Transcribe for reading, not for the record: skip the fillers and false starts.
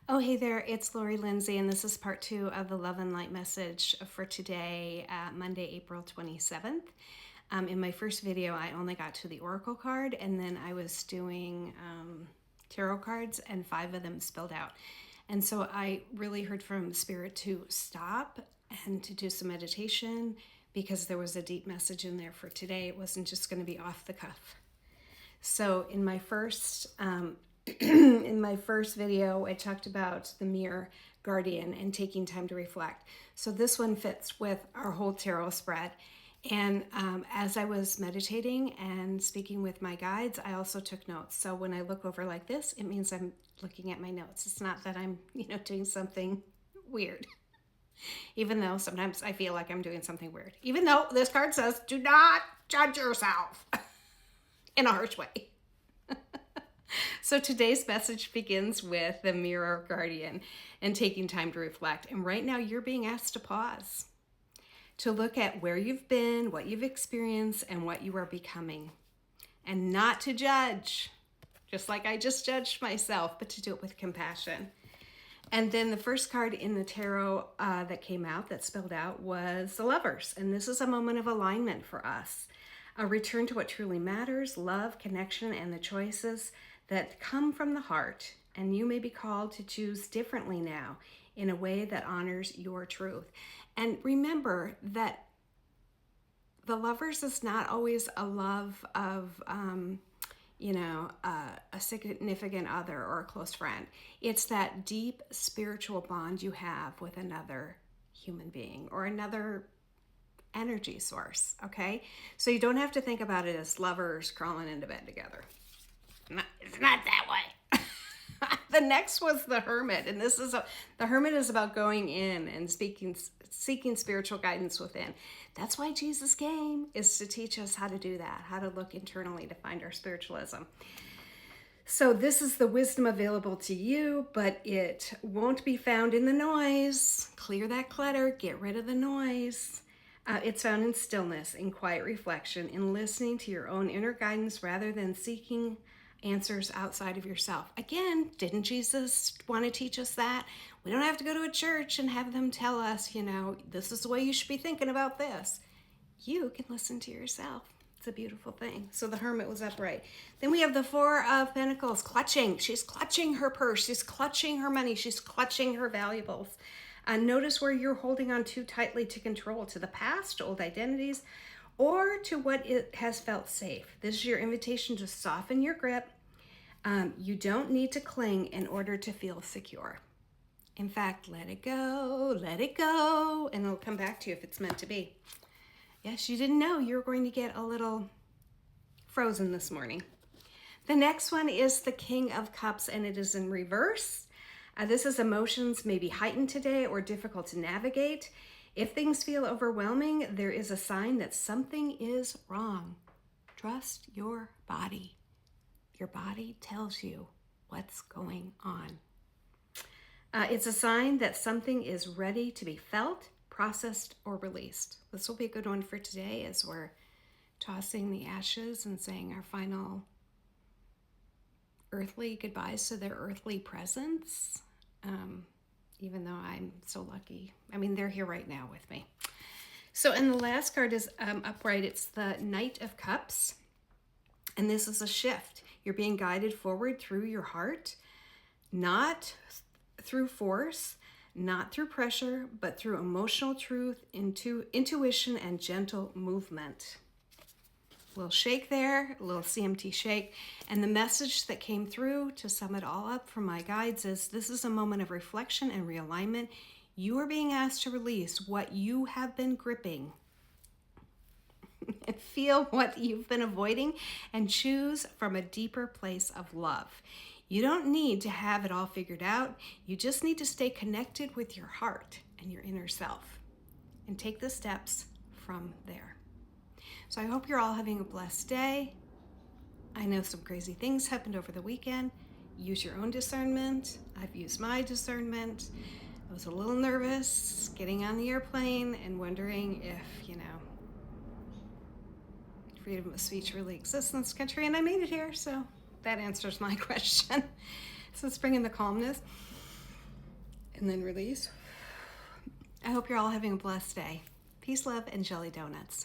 Oh, hey there, it's Laurie Lynnsee, and this is part 2 of the Love and Light message for today, Monday, April 27th. In my first video, I only got to the Oracle card, and then I was doing tarot cards, and 5 of them spilled out. And so I really heard from Spirit to stop and to do some meditation because there was a deep message in there for today. It wasn't just going to be off the cuff. So in my first in my first video, I talked about the mirror guardian and taking time to reflect. So this one fits with our whole tarot spread. And as I was meditating and speaking with my guides, I also took notes. So when I look over like this, it means I'm looking at my notes. It's not that I'm, doing something weird. Even though sometimes I feel like I'm doing something weird. Even though this card says, do not judge yourself in a harsh way. So today's message begins with the mirror guardian and taking time to reflect. And right now you're being asked to pause, to look at where you've been, what you've experienced, and what you are becoming. And not to judge, just like I just judged myself, but to do it with compassion. And then the first card in the tarot that came out, that spelled out, was the Lovers. And this is a moment of alignment for us. A return to what truly matters, love, connection, and the choices that come from the heart. And you may be called to choose differently now in a way that honors your truth. And remember that the Lovers is not always a love of, a significant other or a close friend. It's that deep spiritual bond you have with another human being or another energy source, okay? So you don't have to think about it as lovers crawling into bed together. It's not that way. The next was the Hermit, and the Hermit is about going in and seeking spiritual guidance within. That's why Jesus came, is to teach us how to do that, how to look internally to find our spiritualism. So this is the wisdom available to you, but it won't be found in the noise. Clear that clutter, get rid of the noise. It's found in stillness, in quiet reflection, in listening to your own inner guidance rather than seeking answers outside of yourself. Again, didn't Jesus want to teach us that? We don't have to go to a church and have them tell us, this is the way you should be thinking about this. You can listen to yourself. It's a beautiful thing. So the Hermit was upright. Then we have the Four of Pentacles clutching. She's clutching her purse. She's clutching her money. She's clutching her valuables. Notice where you're holding on too tightly to control, to the past, to old identities, or to what it has felt safe. This is your invitation to soften your grip. You don't need to cling in order to feel secure. In fact, let it go, and it'll come back to you if it's meant to be. Yes, you didn't know you were going to get a little frozen this morning. The next one is the King of Cups, and it is in reverse. This is emotions may be heightened today or difficult to navigate. If things feel overwhelming, there is a sign that something is wrong. Trust your body. Your body tells you what's going on. It's a sign that something is ready to be felt, processed, or released. This will be a good one for today as we're tossing the ashes and saying our final earthly goodbyes to their earthly presence. Even though I'm so lucky. They're here right now with me. So, and the last card is upright. It's the Knight of Cups. And this is a shift. You're being guided forward through your heart, not through force, not through pressure, but through emotional truth, intuition, and gentle movement. A little shake there, a little CMT shake. And the message that came through to sum it all up from my guides is this is a moment of reflection and realignment. You are being asked to release what you have been gripping and feel what you've been avoiding and choose from a deeper place of love. You don't need to have it all figured out. You just need to stay connected with your heart and your inner self and take the steps from there. So I hope you're all having a blessed day. I know some crazy things happened over the weekend. Use your own discernment. I've used my discernment. I was a little nervous getting on the airplane and wondering if, freedom of speech really exists in this country, and I made it here, so that answers my question. So let's bring in the calmness. And then release. I hope you're all having a blessed day. Peace, love, and jelly donuts.